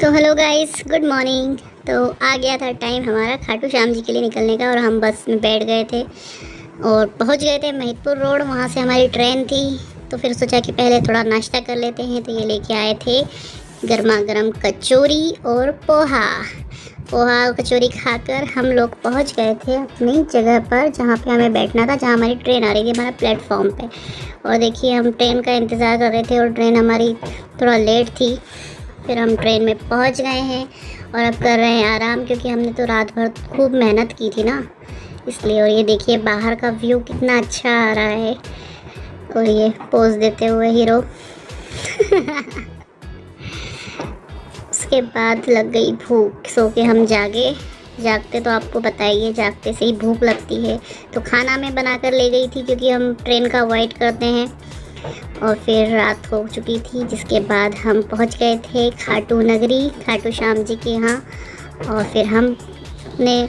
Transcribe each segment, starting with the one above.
तो hello guys, good morning. तो आ गया था टाइम हमारा खाटू श्याम जी के लिए निकलने का और हम बस में बैठ गए थे और पहुंच गए थे महिदपुर रोड। वहां से हमारी ट्रेन थी तो फिर सोचा कि पहले थोड़ा नाश्ता कर लेते हैं। तो ये लेके आए थे गर्मा गर्म कचौरी और पोहा और कचौरी खाकर हम लोग पहुंच गए थे अपनी जगह पर जहां पे हमें बैठना था, जहां हमारी ट्रेन आ रही थी हमारा प्लेटफॉर्म पे। और देखिए हम ट्रेन का इंतज़ार कर रहे थे और ट्रेन हमारी थोड़ा लेट थी। फिर हम ट्रेन में पहुंच गए हैं और अब कर रहे हैं आराम, क्योंकि हमने तो रात भर खूब मेहनत की थी ना, इसलिए। और ये देखिए बाहर का व्यू कितना अच्छा आ रहा है और ये पोज देते हुए हीरो। उसके बाद लग गई भूख, सो के हम जागते तो आपको बताइए जागते से ही भूख लगती है। तो खाना मैं बना कर ले गई थी क्योंकि हम ट्रेन का वेट करते हैं। और फिर रात हो चुकी थी, जिसके बाद हम पहुंच गए थे खाटू नगरी, खाटू श्याम जी के यहाँ। और फिर हम अपने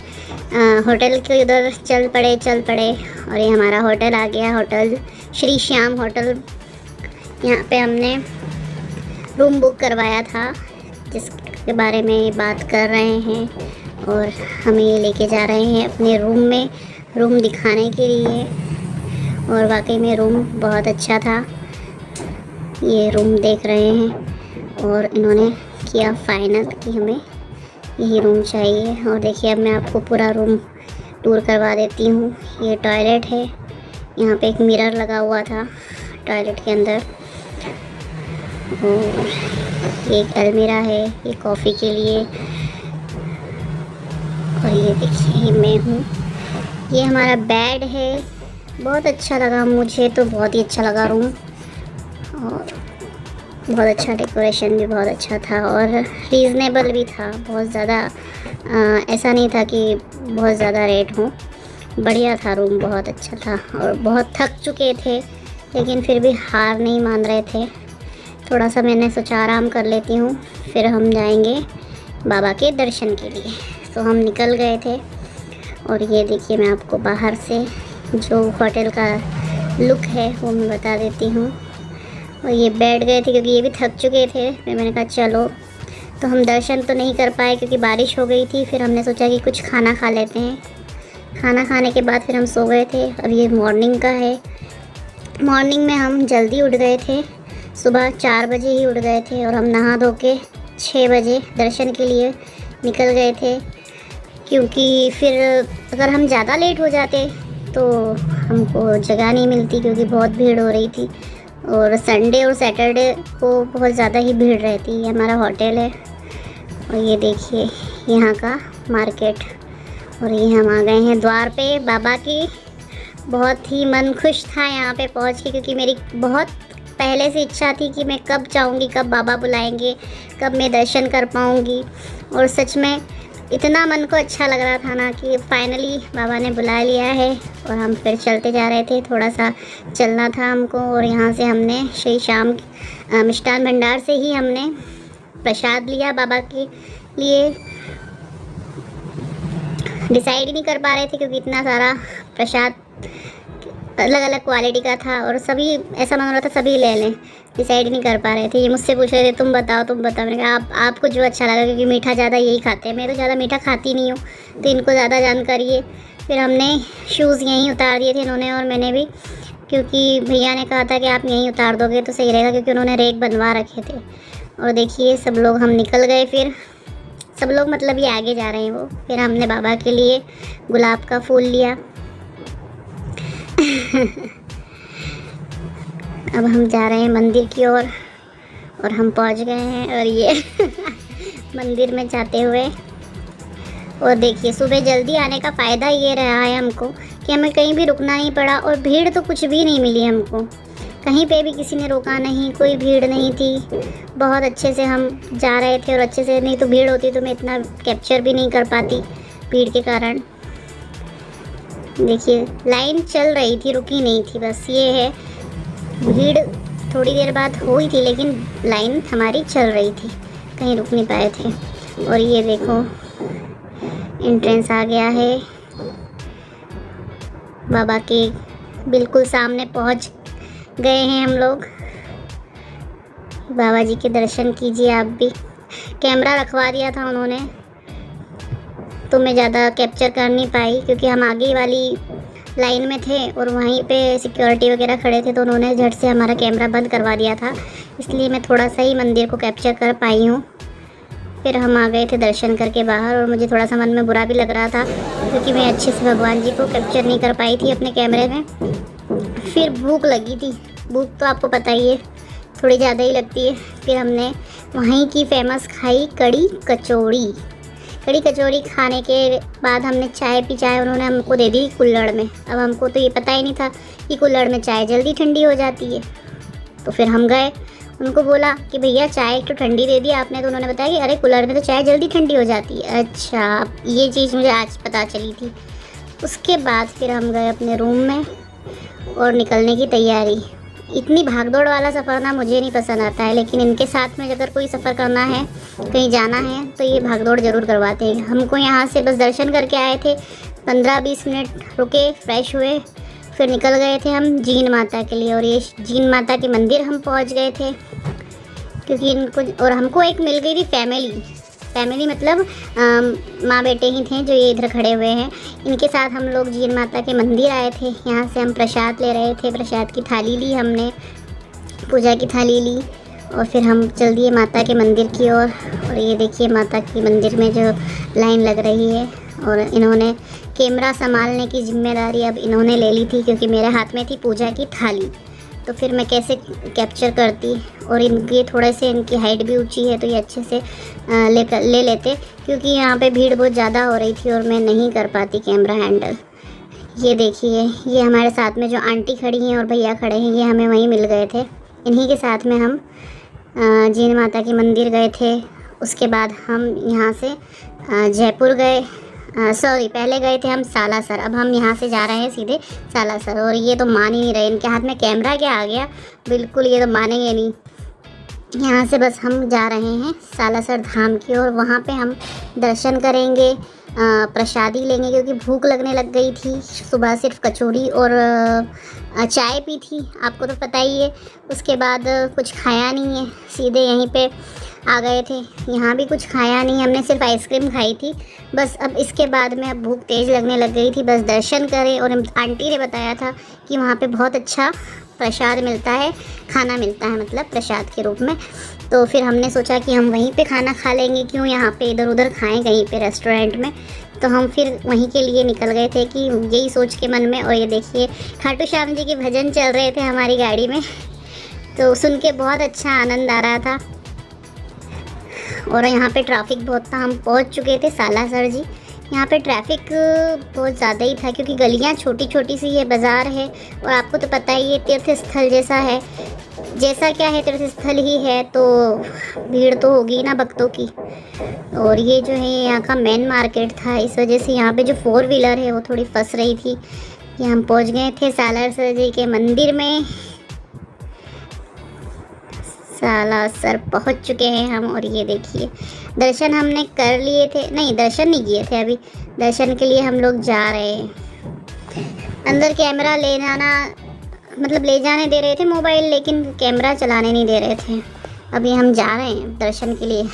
होटल के उधर चल पड़े और ये हमारा होटल आ गया, होटल श्री श्याम होटल। यहाँ पे हमने रूम बुक करवाया था, जिसके बारे में बात कर रहे हैं और हमें ये लेके जा रहे हैं अपने रूम दिखाने के लिए। और वाकई में रूम बहुत अच्छा था। ये रूम देख रहे हैं और इन्होंने किया फाइनल कि हमें यही रूम चाहिए। और देखिए अब मैं आपको पूरा रूम टूर करवा देती हूँ। ये टॉयलेट है, यहाँ पे एक मिरर लगा हुआ था टॉयलेट के अंदर। और ये एक अलमीरा है, ये कॉफ़ी के लिए। और ये देखिए मैं हूँ, ये हमारा बेड है। बहुत अच्छा लगा मुझे, तो बहुत ही अच्छा लगा रूम। और बहुत अच्छा डेकोरेशन भी बहुत अच्छा था और रीज़नेबल भी था। बहुत ज़्यादा ऐसा नहीं था कि बहुत ज़्यादा रेट हो। बढ़िया था रूम, बहुत अच्छा था। और बहुत थक चुके थे लेकिन फिर भी हार नहीं मान रहे थे। थोड़ा सा मैंने सोचा आराम कर लेती हूँ, फिर हम जाएंगे बाबा के दर्शन के लिए। तो हम निकल गए थे। और ये देखिए मैं आपको बाहर से जो होटल का लुक है वो मैं बता देती हूँ। और ये बैठ गए थे क्योंकि ये भी थक चुके थे। फिर मैंने कहा चलो, तो हम दर्शन तो नहीं कर पाए क्योंकि बारिश हो गई थी। फिर हमने सोचा कि कुछ खाना खा लेते हैं। खाना खाने के बाद फिर हम सो गए थे। और ये मॉर्निंग का है। मॉर्निंग में हम जल्दी उठ गए थे, सुबह 4 बजे ही उठ गए थे और हम नहा धो के 6 बजे दर्शन के लिए निकल गए थे। क्योंकि फिर अगर हम ज़्यादा लेट हो जाते तो हमको जगह नहीं मिलती, क्योंकि बहुत भीड़ हो रही थी। और संडे और सैटरडे को बहुत ज़्यादा ही भीड़ रहती है। हमारा होटल है और ये देखिए यहाँ का मार्केट। और ये हम आ गए हैं द्वार पे बाबा की। बहुत ही मन खुश था यहाँ पे पहुँच के, क्योंकि मेरी बहुत पहले से इच्छा थी कि मैं कब जाऊँगी, कब बाबा बुलाएंगे, कब मैं दर्शन कर पाऊँगी। और सच में इतना मन को अच्छा लग रहा था ना कि फाइनली बाबा ने बुला लिया है। और हम फिर चलते जा रहे थे, थोड़ा सा चलना था हमको। और यहाँ से हमने श्री श्याम मिष्ठान भंडार से ही हमने प्रसाद लिया बाबा के लिए। डिसाइड ही नहीं कर पा रहे थे क्योंकि इतना सारा प्रसाद अलग अलग क्वालिटी का था और सभी ऐसा मन रहा था सभी ले लें। डिसाइड नहीं कर पा रहे थे। ये मुझसे पूछ रहे थे तुम बताओ। मैंने कहा आपको जो अच्छा लगा, क्योंकि मीठा ज़्यादा यही खाते हैं। मैं तो ज़्यादा मीठा खाती नहीं हूँ, तो इनको ज़्यादा जानकारी है। फिर हमने शूज़ यहीं उतार दिए थे इन्होंने और मैंने भी, क्योंकि भैया ने कहा था कि आप यहीं उतार दोगे तो सही रहेगा, क्योंकि उन्होंने रेक बनवा रखे थे। और देखिए सब लोग हम निकल गए। फिर सब लोग मतलब ये आगे जा रहे हैं वो। फिर हमने बाबा के लिए गुलाब का फूल लिया। अब हम जा रहे हैं मंदिर की ओर और हम पहुंच गए हैं। और ये मंदिर में जाते हुए, और देखिए सुबह जल्दी आने का फ़ायदा ये रहा है हमको कि हमें कहीं भी रुकना नहीं पड़ा और भीड़ तो कुछ भी नहीं मिली हमको। कहीं पे भी किसी ने रोका नहीं, कोई भीड़ नहीं थी। बहुत अच्छे से हम जा रहे थे और अच्छे से, नहीं तो भीड़ होती तो मैं इतना कैप्चर भी नहीं कर पाती भीड़ के कारण। देखिए लाइन चल रही थी, रुकी नहीं थी। बस ये है, भीड़ थोड़ी देर बाद हुई थी लेकिन लाइन हमारी चल रही थी, कहीं रुक नहीं पाए थे। और ये देखो एंट्रेंस आ गया है। बाबा के बिल्कुल सामने पहुंच गए हैं हम लोग। बाबा जी के दर्शन कीजिए आप भी। कैमरा रखवा दिया था उन्होंने, तो मैं ज़्यादा कैप्चर कर नहीं पाई क्योंकि हम आगे वाली लाइन में थे और वहीं पे सिक्योरिटी वगैरह खड़े थे, तो उन्होंने झट से हमारा कैमरा बंद करवा दिया था, इसलिए मैं थोड़ा सा ही मंदिर को कैप्चर कर पाई हूँ। फिर हम आ गए थे दर्शन करके बाहर, और मुझे थोड़ा सा मन में बुरा भी लग रहा था क्योंकि मैं अच्छे से भगवान जी को कैप्चर नहीं कर पाई थी अपने कैमरे में। फिर भूख लगी थी, भूख तो आपको पता ही है थोड़ी ज़्यादा ही लगती है। फिर हमने वहीं की फेमस खाई कड़ी कचौड़ी। कड़ी कचौड़ी खाने के बाद हमने चाय पी। चाय उन्होंने हमको दे दी कुल्हड़ में। अब हमको तो ये पता ही नहीं था कि कुल्हड़ में चाय जल्दी ठंडी हो जाती है। तो फिर हम गए, उनको बोला कि भैया चाय तो ठंडी दे दी आपने, तो उन्होंने बताया कि अरे कुल्हड़ में तो चाय जल्दी ठंडी हो जाती है। अच्छा, ये चीज़ मुझे आज पता चली थी। उसके बाद फिर हम गए अपने रूम में और निकलने की तैयारी। इतनी भागदौड़ वाला सफ़र ना मुझे नहीं पसंद आता है, लेकिन इनके साथ में अगर कोई सफ़र करना है, कहीं जाना है, तो ये भागदौड़ ज़रूर करवाते हैं। हमको यहाँ से बस दर्शन करके आए थे, 15-20 मिनट रुके, फ्रेश हुए, फिर निकल गए थे हम जीन माता के लिए। और ये जीन माता के मंदिर हम पहुँच गए थे क्योंकि इनको और हमको एक मिल गई थी फैमिली मतलब माँ बेटे ही थे जो ये इधर खड़े हुए हैं। इनके साथ हम लोग जीन माता के मंदिर आए थे। यहाँ से हम प्रसाद ले रहे थे, प्रसाद की थाली ली हमने, पूजा की थाली ली, और फिर हम चल दिए माता के मंदिर की ओर। और ये देखिए माता के मंदिर में जो लाइन लग रही है, और इन्होंने कैमरा संभालने की जिम्मेदारी अब इन्होंने ले ली थी क्योंकि मेरे हाथ में थी पूजा की थाली, तो फिर मैं कैसे कैप्चर करती। और इनके थोड़े से इनकी हाइट भी ऊंची है, तो ये अच्छे से ले लेते क्योंकि यहाँ पे भीड़ बहुत ज़्यादा हो रही थी और मैं नहीं कर पाती कैमरा हैंडल। ये देखिए, ये हमारे साथ में जो आंटी खड़ी हैं और भैया खड़े हैं, ये हमें वहीं मिल गए थे। इन्हीं के साथ में हम जीन माता के मंदिर गए थे। उसके बाद हम यहाँ से जयपुर गए, पहले गए थे हम सालासर। अब हम यहाँ से जा रहे हैं सीधे सालासर। और ये तो मान ही नहीं रहे, इनके हाथ में कैमरा क्या आ गया, बिल्कुल ये तो मानेंगे नहीं। यहाँ से बस हम जा रहे हैं सालासर धाम की ओर। वहाँ पे हम दर्शन करेंगे, प्रसादी लेंगे क्योंकि भूख लगने लग गई थी। सुबह सिर्फ कचौड़ी और चाय पी थी, आपको तो पता ही है। उसके बाद कुछ खाया नहीं है, सीधे यहीं पे आ गए थे। यहाँ भी कुछ खाया नहीं, हमने सिर्फ आइसक्रीम खाई थी बस। अब इसके बाद में अब भूख तेज़ लगने लग गई थी, बस दर्शन करें। और आंटी ने बताया था कि वहाँ पे बहुत अच्छा प्रसाद मिलता है, खाना मिलता है मतलब प्रसाद के रूप में। तो फिर हमने सोचा कि हम वहीं पे खाना खा लेंगे, क्यों यहाँ पे इधर उधर खाएं कहीं पे रेस्टोरेंट में। तो हम फिर वहीं के लिए निकल गए थे कि यही सोच के मन में। और ये देखिए खाटू श्याम जी के भजन चल रहे थे हमारी गाड़ी में, तो सुन के बहुत अच्छा आनंद आ रहा था। और यहाँ पे ट्रैफिक बहुत था, हम पहुँच चुके थे सालासर जी। यहाँ पे ट्रैफिक बहुत ज़्यादा ही था क्योंकि गलियाँ छोटी छोटी सी है, बाज़ार है, और आपको तो पता ही है तीर्थ स्थल जैसा है। जैसा क्या है, तीर्थ स्थल ही है, तो भीड़ तो होगी ना भक्तों की। और ये जो है यहाँ का मेन मार्केट था, इस वजह से यहाँ पे जो 4 व्हीलर है वो थोड़ी फंस रही थी। ये हम पहुँच गए थे सालासर जी के मंदिर में। सालासर पहुँच चुके हैं हम। और ये देखिए दर्शन हमने कर लिए थे, नहीं दर्शन नहीं किए थे, अभी दर्शन के लिए हम लोग जा रहे हैं। अंदर कैमरा ले जाना मतलब ले जाने दे रहे थे मोबाइल, लेकिन कैमरा चलाने नहीं दे रहे थे। अभी हम जा रहे हैं दर्शन के लिए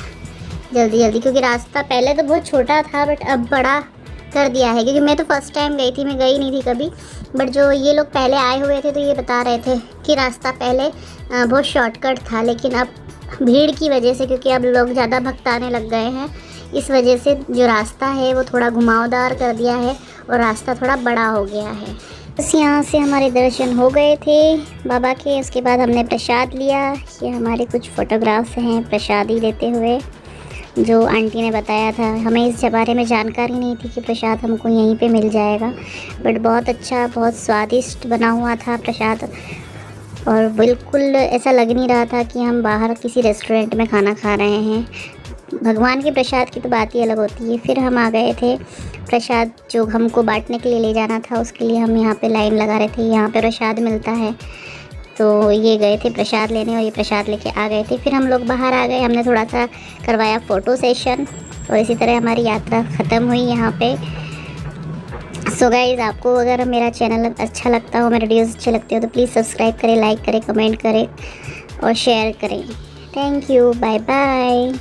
जल्दी जल्दी, क्योंकि रास्ता पहले तो बहुत छोटा था बट अब बड़ा कर दिया है। क्योंकि मैं तो फर्स्ट टाइम गई थी, मैं गई नहीं थी कभी, बट जो ये लोग पहले आए हुए थे तो ये बता रहे थे कि रास्ता पहले बहुत शॉर्टकट था, लेकिन अब भीड़ की वजह से, क्योंकि अब लोग ज़्यादा भक्त आने लग गए हैं, इस वजह से जो रास्ता है वो थोड़ा घुमावदार कर दिया है और रास्ता थोड़ा बड़ा हो गया है। बस यहाँ से हमारे दर्शन हो गए थे बाबा के। उसके बाद हमने प्रसाद लिया। ये हमारे कुछ फ़ोटोग्राफ्स हैं प्रसादी लेते हुए, जो आंटी ने बताया था। हमें इस बारे में जानकारी नहीं थी कि प्रसाद हमको यहीं पे मिल जाएगा, बट बहुत अच्छा, बहुत स्वादिष्ट बना हुआ था प्रसाद। और बिल्कुल ऐसा लग नहीं रहा था कि हम बाहर किसी रेस्टोरेंट में खाना खा रहे हैं। भगवान के प्रसाद की तो बात ही अलग होती है। फिर हम आ गए थे प्रसाद जो हमको बांटने के लिए ले जाना था, उसके लिए हम यहाँ पे लाइन लगा रहे थे। यहाँ पे प्रसाद मिलता है, तो ये गए थे प्रसाद लेने और ये प्रसाद लेके आ गए थे। फिर हम लोग बाहर आ गए, हमने थोड़ा सा करवाया फ़ोटो सेशन, और इसी तरह हमारी यात्रा ख़त्म हुई यहाँ पे। सो गाइज़, आपको अगर मेरा चैनल अच्छा लगता हो, मेरे वीडियोज़ अच्छे लगते हो, तो प्लीज़ सब्सक्राइब करें, लाइक करें, कमेंट करें और शेयर करें। Thank you, bye bye.